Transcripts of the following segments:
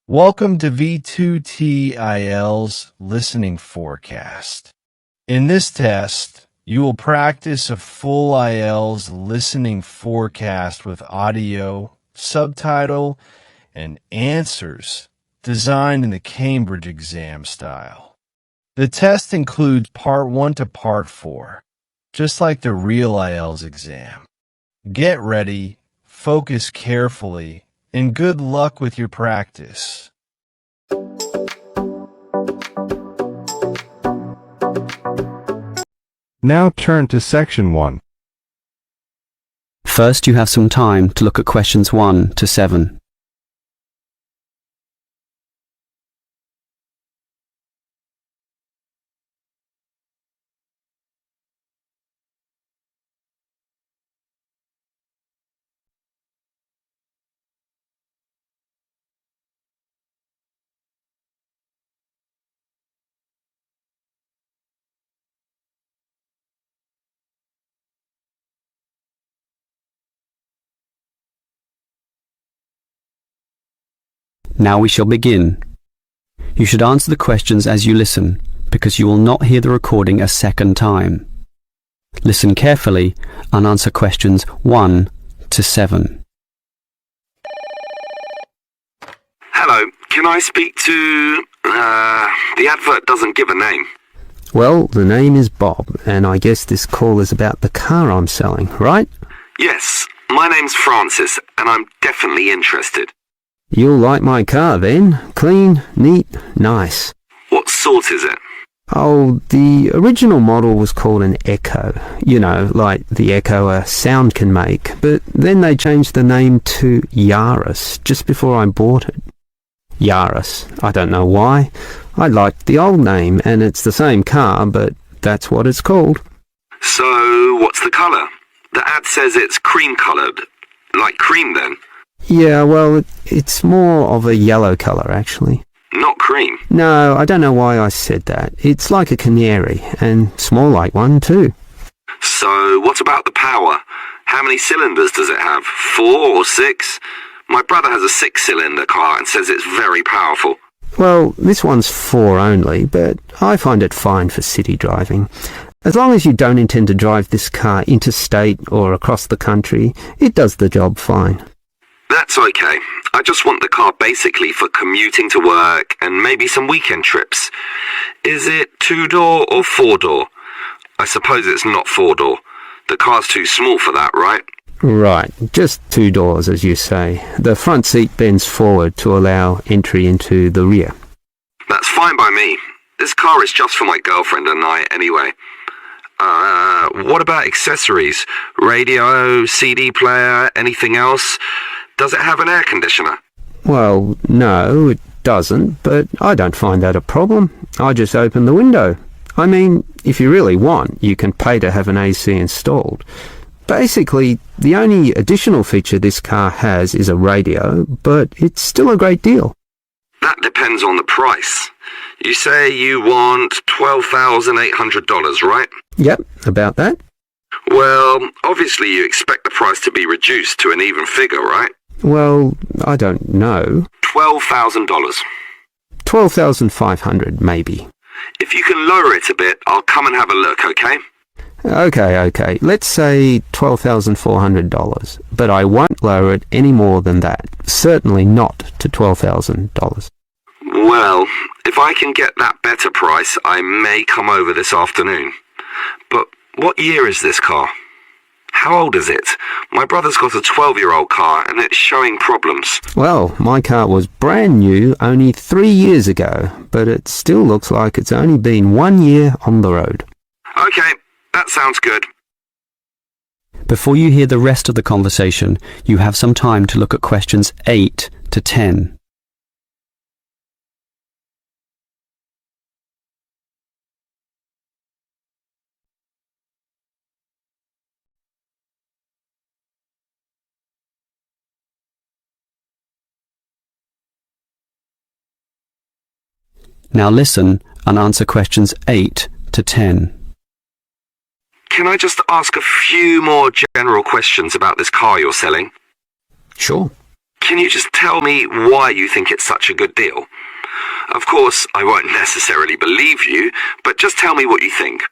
Welcome to V2T IELTS Listening Forecast. In this test, you will practice a full IELTS listening forecast with audio, subtitle, and answers designed in the Cambridge exam style. The test includes Part 1 to Part 4, just like the real IELTS exam. Get ready, focus carefully, and good luck with your practice. Now turn to Section 1. First, you have some time to look at questions 1 to 7. Now we shall begin. You should answer the questions as you listen, because you will not hear the recording a second time. Listen carefully and answer questions 1 to 7. Hello, can I speak to... the advert doesn't give a name. Well, the name is Bob, and I guess this call is about the car I'm selling, right? Yes, my name's Francis, and I'm definitely interested. You'll like my car then. Clean, neat, nice. What sort is it? Oh, the original model was called an Echo. You know, like the echo a sound can make. But then they changed the name to Yaris just before I bought it. Yaris. I don't know why. I liked the old name, and it's the same car, but that's what it's called. So, what's the colour? The ad says it's cream-coloured. Like cream, then? Yeah, well, it's more of a yellow colour, actually. Not cream? No, I don't know why I said that. It's like a canary, and small like one, too. So, what about the power? How many cylinders does it have? 4 or 6? My brother has a 6-cylinder car and says it's very powerful. Well, this one's 4 only, but I find it fine for city driving. As long as you don't intend to drive this car interstate or across the country, it does the job fine. That's okay. I just want the car basically for commuting to work and maybe some weekend trips. Is it 2-door or 4-door? I suppose it's not 4-door. The car's too small for that, right? Right, just 2 doors, as you say. The front seat bends forward to allow entry into the rear. That's fine by me. This car is just for my girlfriend and I anyway. What about accessories? Radio, CD player, anything else? Does it have an air conditioner? Well, no, it doesn't, but I don't find that a problem. I just open the window. I mean, if you really want, you can pay to have an AC installed. Basically, the only additional feature this car has is a radio, but it's still a great deal. That depends on the price. You say you want $12,800, right? Yep, about that. Well, obviously you expect the price to be reduced to an even figure, right? Well, I don't know. $12,000. $12,500, maybe. If you can lower it a bit, I'll come and have a look, okay? Okay. Let's say $12,400, but I won't lower it any more than that. Certainly not to $12,000. Well, if I can get that better price, I may come over this afternoon. But what year is this car? How old is it? My brother's got a 12-year-old car and it's showing problems. Well, my car was brand new only 3 years ago, but it still looks like it's only been 1 year on the road. Okay, that sounds good. Before you hear the rest of the conversation, you have some time to look at questions 8 to 10. Now listen and answer questions 8 to 10. Can I just ask a few more general questions about this car you're selling? Sure. Can you just tell me why you think it's such a good deal? Of course, I won't necessarily believe you, but just tell me what you think.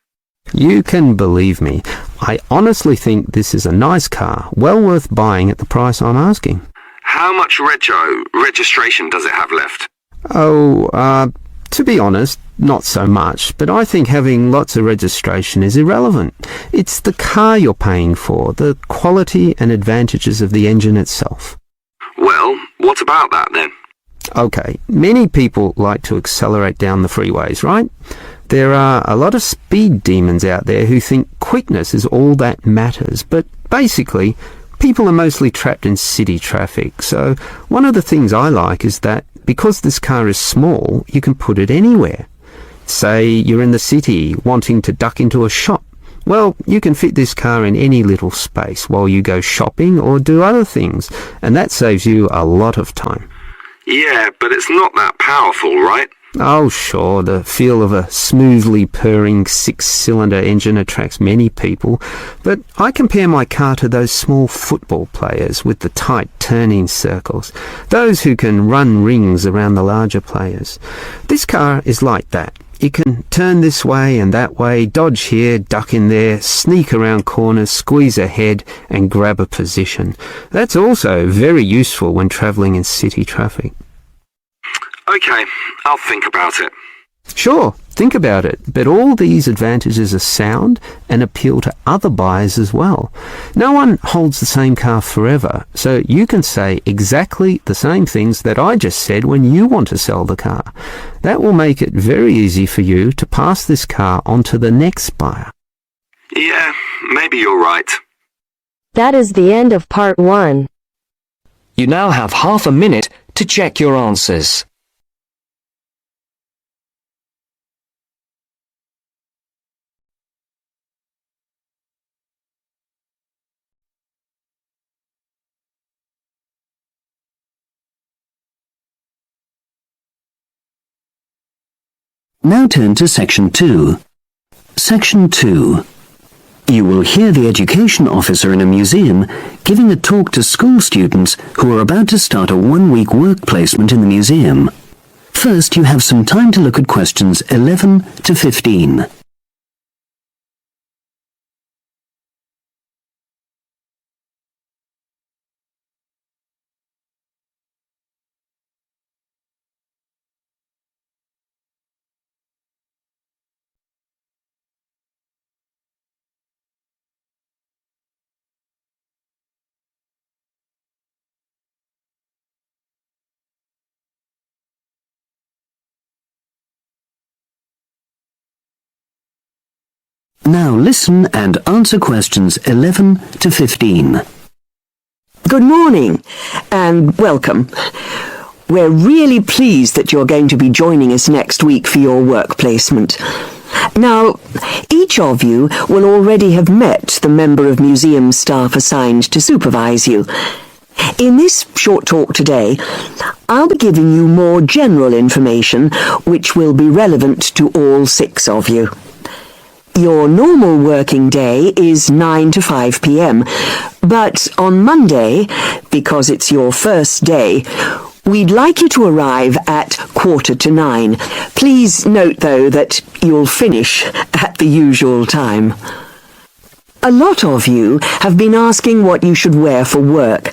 You can believe me. I honestly think this is a nice car, well worth buying at the price I'm asking. How much registration does it have left? To be honest, not so much, but I think having lots of registration is irrelevant. It's the car you're paying for, the quality and advantages of the engine itself. Well, what about that then? Okay, many people like to accelerate down the freeways, right? There are a lot of speed demons out there who think quickness is all that matters, but basically, people are mostly trapped in city traffic, so one of the things I like is that because this car is small, you can put it anywhere. Say you're in the city wanting to duck into a shop. Well, you can fit this car in any little space while you go shopping or do other things, and that saves you a lot of time. Yeah, but it's not that powerful, right? Oh, sure, the feel of a smoothly purring six-cylinder engine attracts many people, but I compare my car to those small football players with the tight turning circles, those who can run rings around the larger players. This car is like that. It can turn this way and that way, dodge here, duck in there, sneak around corners, squeeze ahead and grab a position. That's also very useful when travelling in city traffic. Okay, I'll think about it. Sure, think about it, but all these advantages are sound and appeal to other buyers as well. No one holds the same car forever, so you can say exactly the same things that I just said when you want to sell the car. That will make it very easy for you to pass this car on to the next buyer. Yeah, maybe you're right. That is the end of part 1. You now have half a minute to check your answers. Now turn to Section 2. Section 2. You will hear the education officer in a museum giving a talk to school students who are about to start a one-week work placement in the museum. First, you have some time to look at questions 11 to 15. Now listen and answer questions 11 to 15. Good morning and welcome. We're really pleased that you're going to be joining us next week for your work placement. Now, each of you will already have met the member of museum staff assigned to supervise you. In this short talk today, I'll be giving you more general information which will be relevant to all 6 of you. Your normal working day is 9 to 5 p.m, but on Monday, because it's your first day, we'd like you to arrive at 9:15. Please note, though, that you'll finish at the usual time. A lot of you have been asking what you should wear for work.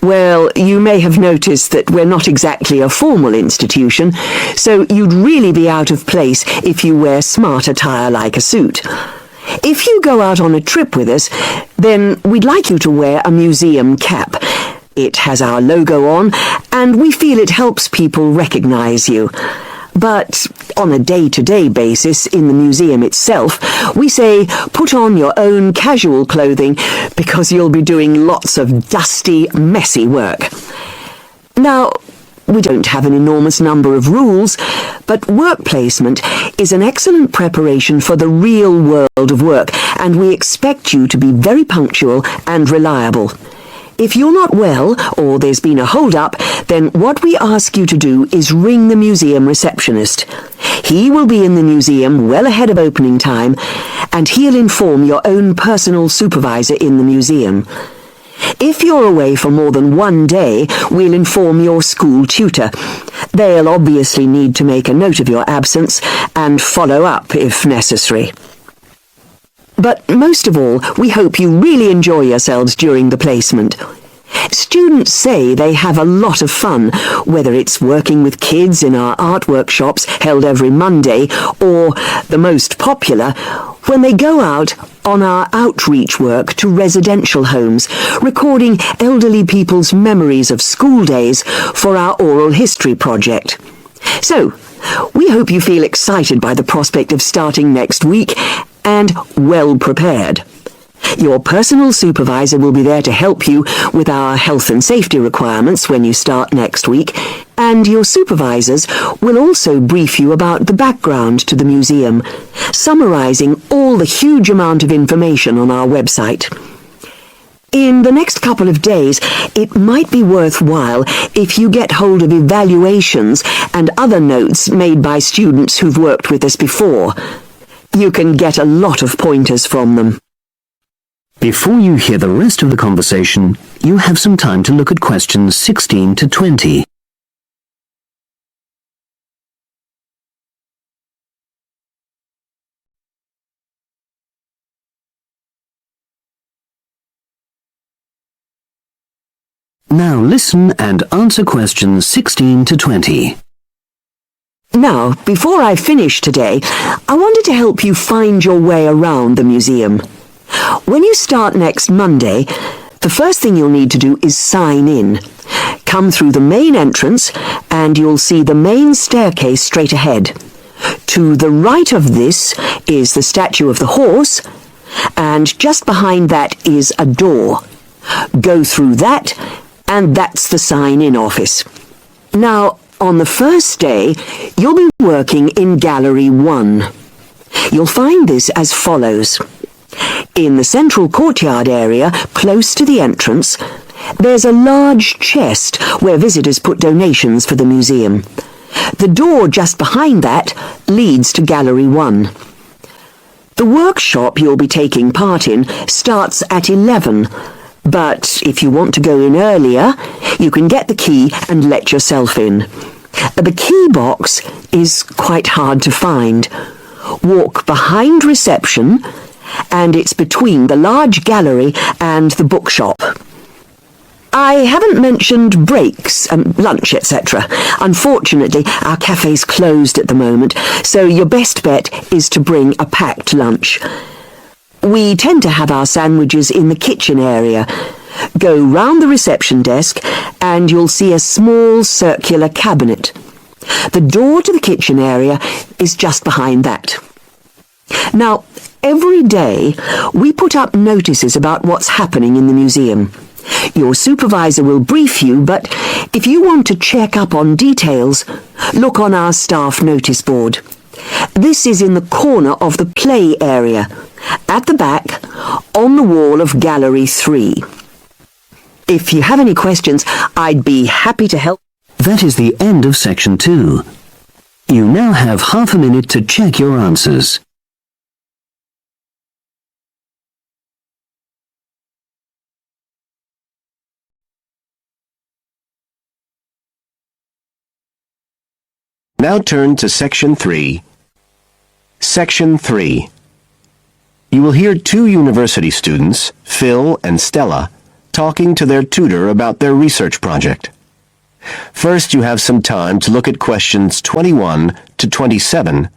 Well, you may have noticed that we're not exactly a formal institution, so you'd really be out of place if you wear smart attire like a suit. If you go out on a trip with us, then we'd like you to wear a museum cap. It has our logo on, and we feel it helps people recognize you. But on a day-to-day basis in the museum itself, we say put on your own casual clothing because you'll be doing lots of dusty, messy work. Now, we don't have an enormous number of rules, but work placement is an excellent preparation for the real world of work, and we expect you to be very punctual and reliable. If you're not well, or there's been a hold-up, then what we ask you to do is ring the museum receptionist. He will be in the museum well ahead of opening time, and he'll inform your own personal supervisor in the museum. If you're away for more than 1 day, we'll inform your school tutor. They'll obviously need to make a note of your absence and follow up if necessary. But most of all, we hope you really enjoy yourselves during the placement. Students say they have a lot of fun, whether it's working with kids in our art workshops held every Monday, or, the most popular, when they go out on our outreach work to residential homes, recording elderly people's memories of school days for our oral history project. So, we hope you feel excited by the prospect of starting next week and well prepared. Your personal supervisor will be there to help you with our health and safety requirements when you start next week, and your supervisors will also brief you about the background to the museum, summarizing all the huge amount of information on our website. In the next couple of days, it might be worthwhile if you get hold of evaluations and other notes made by students who've worked with us before. You can get a lot of pointers from them. Before you hear the rest of the conversation, you have some time to look at questions 16 to 20. Now listen and answer questions 16 to 20. Now, before I finish today, I wanted to help you find your way around the museum. When you start next Monday, the first thing you'll need to do is sign in. Come through the main entrance and you'll see the main staircase straight ahead. To the right of this is the statue of the horse, and just behind that is a door. Go through that, and that's the sign-in office. Now, on the first day, you'll be working in Gallery 1. You'll find this as follows. In the central courtyard area, close to the entrance, there's a large chest where visitors put donations for the museum. The door just behind that leads to Gallery 1. The workshop you'll be taking part in starts at 11, but if you want to go in earlier, you can get the key and let yourself in. The key box is quite hard to find. Walk behind reception, and it's between the large gallery and the bookshop. I haven't mentioned breaks and lunch, etc. Unfortunately, our cafe's closed at the moment, so your best bet is to bring a packed lunch. We tend to have our sandwiches in the kitchen area. Go round the reception desk and you'll see a small circular cabinet. The door to the kitchen area is just behind that. Now, every day we put up notices about what's happening in the museum. Your supervisor will brief you, but if you want to check up on details, look on our staff notice board. This is in the corner of the play area, at the back, on the wall of Gallery 3. If you have any questions, I'd be happy to help. That is the end of section 2. You now have half a minute to check your answers. Now turn to Section 3. Section 3. You will hear two university students, Phil and Stella, talking to their tutor about their research project. First, you have some time to look at questions 21 to 27.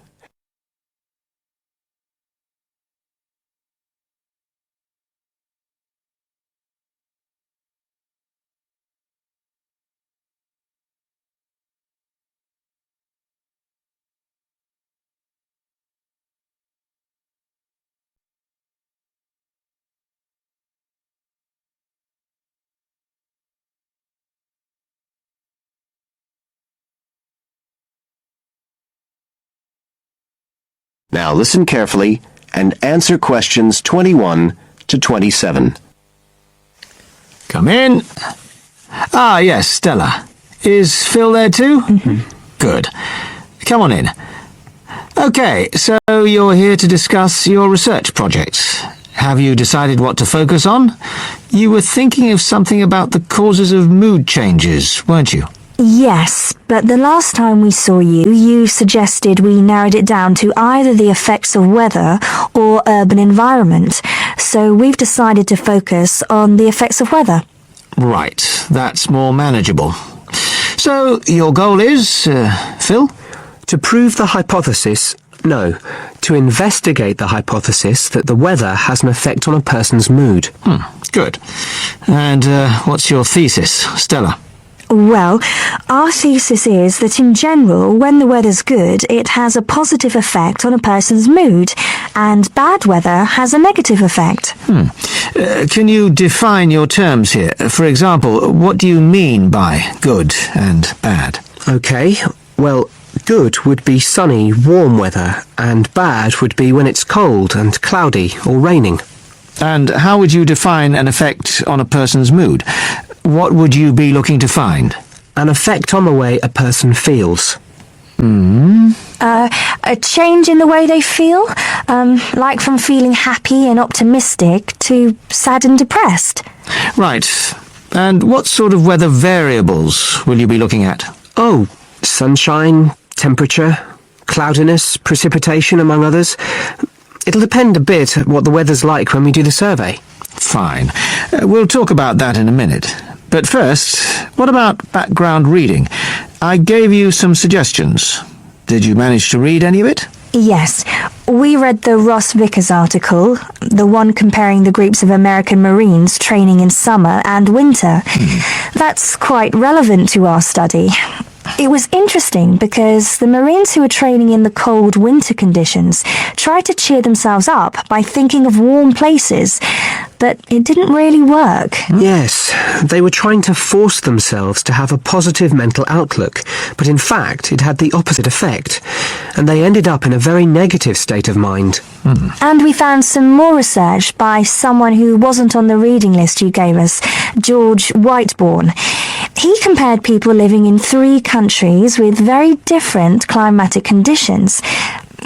Now listen carefully and answer questions 21 to 27. Come in. Ah, yes, Stella. Is Phil there too? Good. Come on in. Okay, so you're here to discuss your research projects. Have you decided what to focus on? You were thinking of something about the causes of mood changes, weren't you? Yes, but the last time we saw you, you suggested we narrowed it down to either the effects of weather or urban environment. So we've decided to focus on the effects of weather. Right, that's more manageable. So, your goal is, Phil? To prove the hypothesis, no, to investigate the hypothesis that the weather has an effect on a person's mood. Good. And what's your thesis, Stella? Well, our thesis is that in general, when the weather's good, it has a positive effect on a person's mood, and bad weather has a negative effect. Can you define your terms here? For example, what do you mean by good and bad? Okay, well, good would be sunny, warm weather, and bad would be when it's cold and cloudy or raining. And how would you define an effect on a person's mood? What would you be looking to find? An effect on the way a person feels. A change in the way they feel, like from feeling happy and optimistic to sad and depressed. Right. And what sort of weather variables will you be looking at? Oh, sunshine, temperature, cloudiness, precipitation, among others. It'll depend a bit on what the weather's like when we do the survey. Fine. We'll talk about that in a minute. But first, what about background reading? I gave you some suggestions. Did you manage to read any of it? Yes, we read the Ross Vickers article, the one comparing the groups of American Marines training in summer and winter. That's quite relevant to our study. It was interesting because the Marines who were training in the cold winter conditions tried to cheer themselves up by thinking of warm places, but it didn't really work. Yes, they were trying to force themselves to have a positive mental outlook, but in fact it had the opposite effect, and they ended up in a very negative state of mind. And we found some more research by someone who wasn't on the reading list you gave us, George Whiteborn. He compared people living in 3 countries with very different climatic conditions.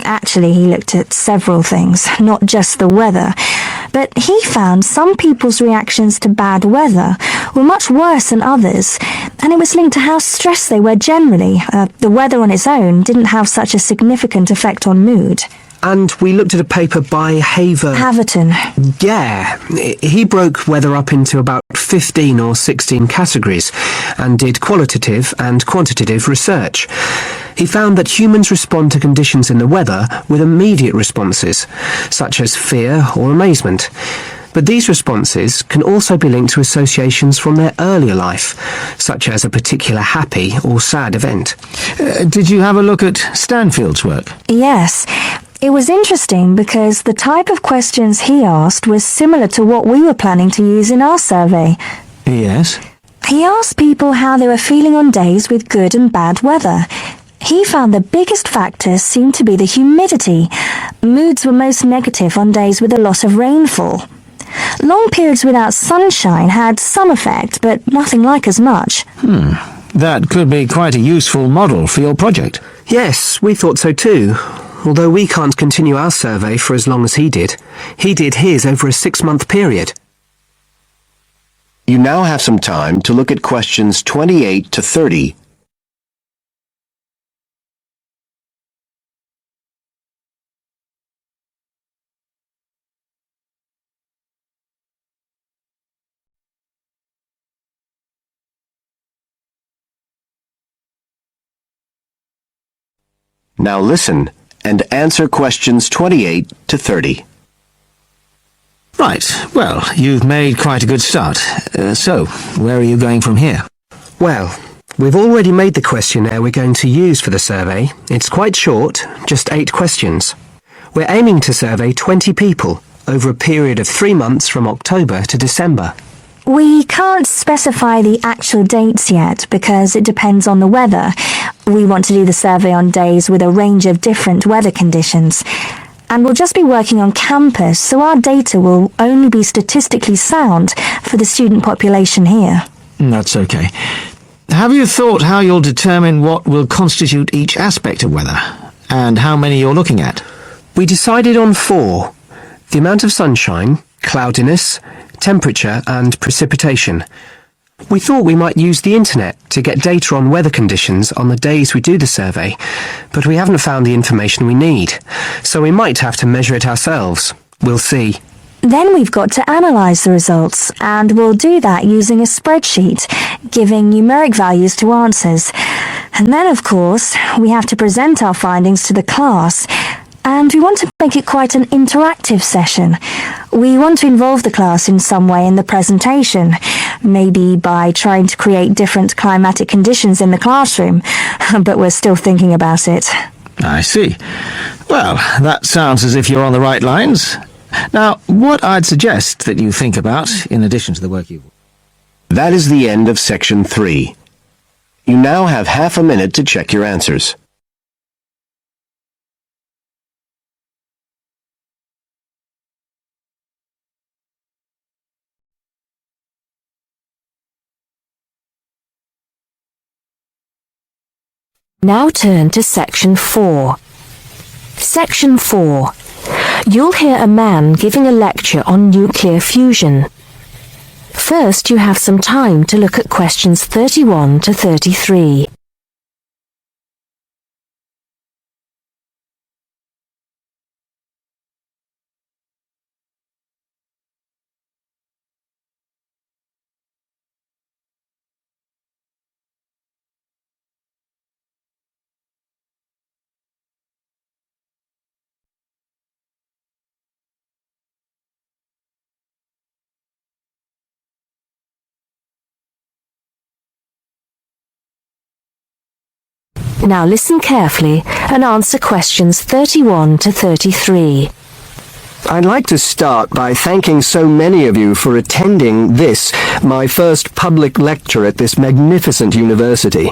Actually, he looked at several things, not just the weather. But he found some people's reactions to bad weather were much worse than others, and it was linked to how stressed they were generally. The weather on its own didn't have such a significant effect on mood. And we looked at a paper by Haverton. Yeah, he broke weather up into about 15 or 16 categories and did qualitative and quantitative research. He found that humans respond to conditions in the weather with immediate responses, such as fear or amazement. But these responses can also be linked to associations from their earlier life, such as a particular happy or sad event. Did you have a look at Stanfield's work? Yes. It was interesting because the type of questions he asked was similar to what we were planning to use in our survey. Yes? He asked people how they were feeling on days with good and bad weather. He found the biggest factors seemed to be the humidity. Moods were most negative on days with a lot of rainfall. Long periods without sunshine had some effect, but nothing like as much. That could be quite a useful model for your project. Yes, we thought so too. Although we can't continue our survey for as long as he did. He did his over a 6-month period. You now have some time to look at questions 28 to 30. Now listen and answer questions 28 to 30. Right. Well, you've made quite a good start. So, where are you going from here? Well, we've already made the questionnaire we're going to use for the survey. It's quite short, just 8 questions. We're aiming to survey 20 people over a period of 3 months from October to December. We can't specify the actual dates yet because it depends on the weather. We want to do the survey on days with a range of different weather conditions. And we'll just be working on campus, so our data will only be statistically sound for the student population here. That's okay. Have you thought how you'll determine what will constitute each aspect of weather, and how many you're looking at? We decided on 4. the amount of sunshine, cloudiness, temperature and precipitation. We thought we might use the internet to get data on weather conditions on the days we do the survey, but we haven't found the information we need, so we might have to measure it ourselves. We'll see. Then we've got to analyse the results, and we'll do that using a spreadsheet, giving numeric values to answers. And then, of course, we have to present our findings to the class, and we want to make it quite an interactive session. We want to involve the class in some way in the presentation, maybe by trying to create different climatic conditions in the classroom, but we're still thinking about it. I see. Well, that sounds as if you're on the right lines. Now, what I'd suggest that you think about, in addition to the work you've... That is the end of section 3. You now have half a minute to check your answers. Now turn to Section 4. Section 4. You'll hear a man giving a lecture on nuclear fusion. First, you have some time to look at questions 31 to 33. Now listen carefully and answer questions 31 to 33. I'd like to start by thanking so many of you for attending this, my first public lecture at this magnificent university.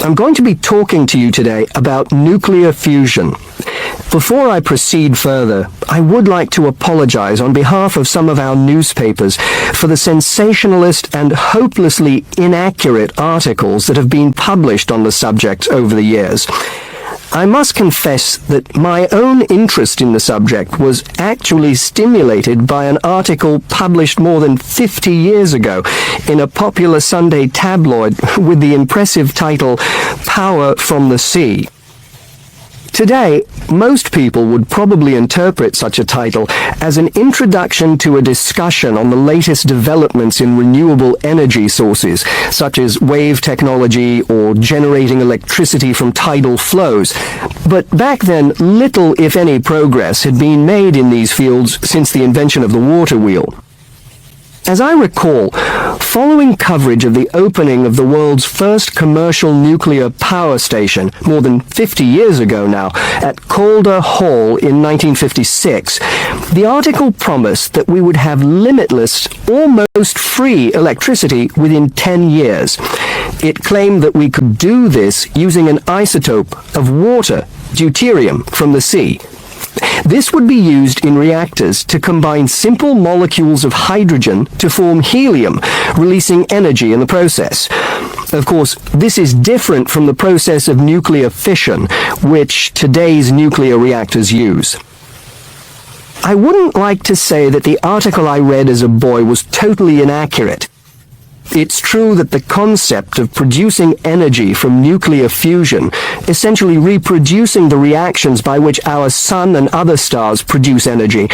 I'm going to be talking to you today about nuclear fusion. Before I proceed further, I would like to apologize on behalf of some of our newspapers for the sensationalist and hopelessly inaccurate articles that have been published on the subject over the years. I must confess that my own interest in the subject was actually stimulated by an article published more than 50 years ago in a popular Sunday tabloid with the impressive title, Power from the Sea. Today, most people would probably interpret such a title as an introduction to a discussion on the latest developments in renewable energy sources, such as wave technology or generating electricity from tidal flows. But back then, little, if any, progress had been made in these fields since the invention of the water wheel. As I recall, following coverage of the opening of the world's first commercial nuclear power station more than 50 years ago now, at Calder Hall in 1956, the article promised that we would have limitless, almost free electricity within 10 years. It claimed that we could do this using an isotope of water, deuterium, from the sea. This would be used in reactors to combine simple molecules of hydrogen to form helium, releasing energy in the process. Of course, this is different from the process of nuclear fission, which today's nuclear reactors use. I wouldn't like to say that the article I read as a boy was totally inaccurate. It's true that the concept of producing energy from nuclear fusion, essentially reproducing the reactions by which our sun and other stars produce energy,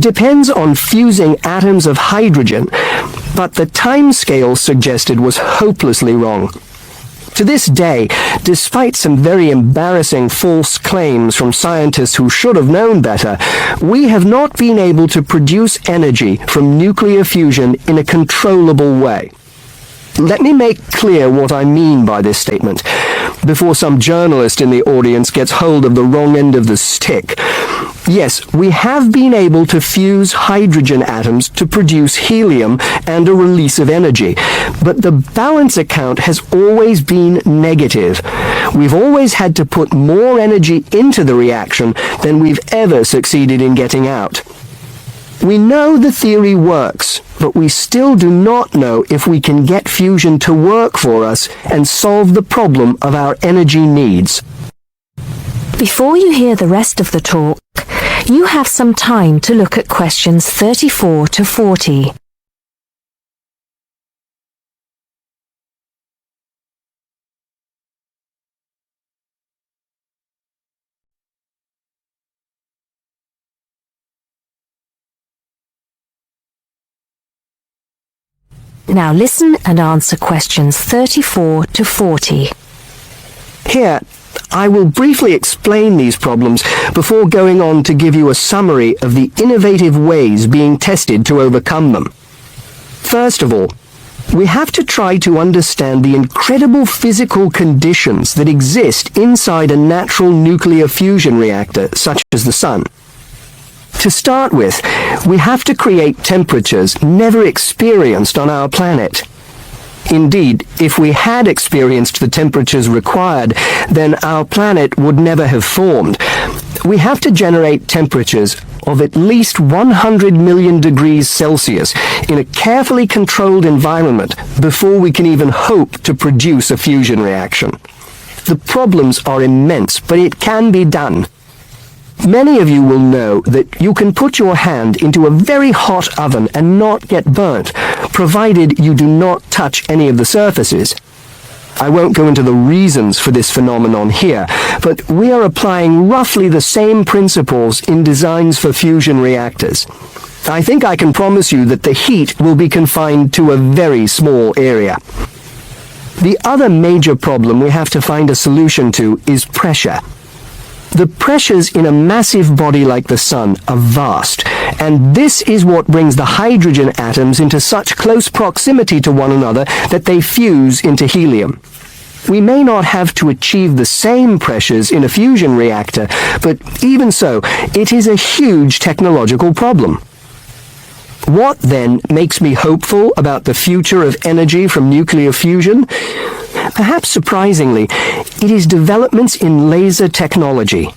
depends on fusing atoms of hydrogen, but the timescale suggested was hopelessly wrong. To this day, despite some very embarrassing false claims from scientists who should have known better, we have not been able to produce energy from nuclear fusion in a controllable way. Let me make clear what I mean by this statement, before some journalist in the audience gets hold of the wrong end of the stick. Yes, we have been able to fuse hydrogen atoms to produce helium and a release of energy, but the balance account has always been negative. We've always had to put more energy into the reaction than we've ever succeeded in getting out. We know the theory works, but we still do not know if we can get fusion to work for us and solve the problem of our energy needs. Before you hear the rest of the talk, You have some time to look at questions 34 to 40. Now listen and answer questions 34 to 40. Here, I will briefly explain these problems before going on to give you a summary of the innovative ways being tested to overcome them. First of all, we have to try to understand the incredible physical conditions that exist inside a natural nuclear fusion reactor, such as the Sun. To start with, we have to create temperatures never experienced on our planet. Indeed, if we had experienced the temperatures required, then our planet would never have formed. We have to generate temperatures of at least 100 million degrees Celsius in a carefully controlled environment before we can even hope to produce a fusion reaction. The problems are immense, but it can be done. Many of you will know that you can put your hand into a very hot oven and not get burnt, provided you do not touch any of the surfaces. I won't go into the reasons for this phenomenon here, but we are applying roughly the same principles in designs for fusion reactors. I think I can promise you that the heat will be confined to a very small area. The other major problem we have to find a solution to is pressure. The pressures in a massive body like the Sun are vast, and this is what brings the hydrogen atoms into such close proximity to one another that they fuse into helium. We may not have to achieve the same pressures in a fusion reactor, but even so, it is a huge technological problem. What then makes me hopeful about the future of energy from nuclear fusion? Perhaps surprisingly, it is developments in laser technology.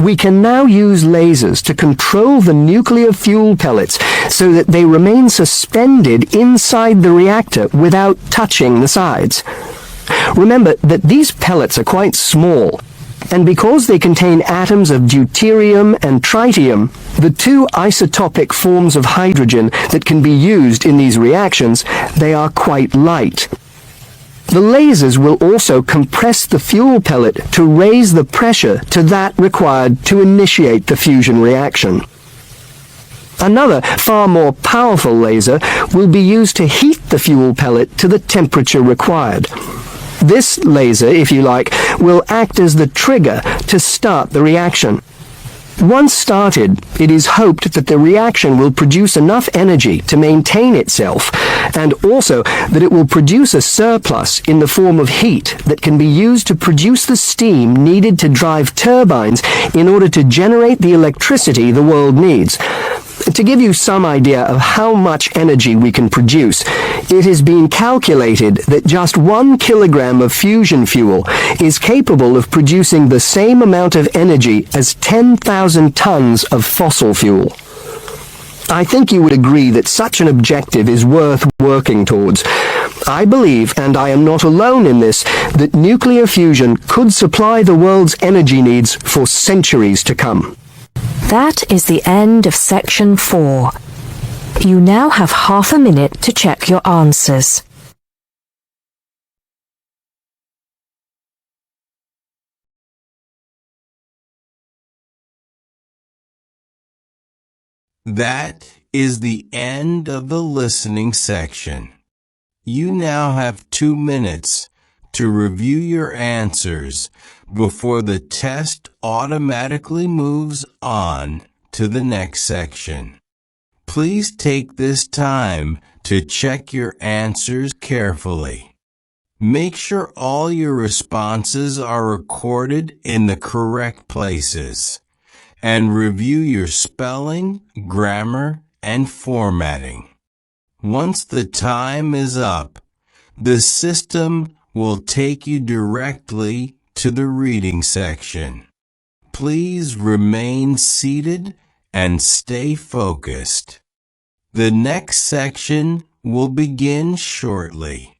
We can now use lasers to control the nuclear fuel pellets so that they remain suspended inside the reactor without touching the sides. Remember that these pellets are quite small, and because they contain atoms of deuterium and tritium, the two isotopic forms of hydrogen that can be used in these reactions, they are quite light. The lasers will also compress the fuel pellet to raise the pressure to that required to initiate the fusion reaction. Another, far more powerful laser will be used to heat the fuel pellet to the temperature required. This laser, if you like, will act as the trigger to start the reaction. Once started, it is hoped that the reaction will produce enough energy to maintain itself, and also that it will produce a surplus in the form of heat that can be used to produce the steam needed to drive turbines in order to generate the electricity the world needs. To give you some idea of how much energy we can produce, it has been calculated that just 1 kilogram of fusion fuel is capable of producing the same amount of energy as 10,000 tons of fossil fuel. I think you would agree that such an objective is worth working towards. I believe, and I am not alone in this, that nuclear fusion could supply the world's energy needs for centuries to come. That is the end of section 4. You now have half a minute to check your answers. That is the end of the listening section. You now have 2 minutes to review your answers before the test automatically moves on to the next section. Please take this time to check your answers carefully. Make sure all your responses are recorded in the correct places, and review your spelling, grammar, and formatting. Once the time is up, the system will take you directly to the reading section. Please remain seated and stay focused. The next section will begin shortly.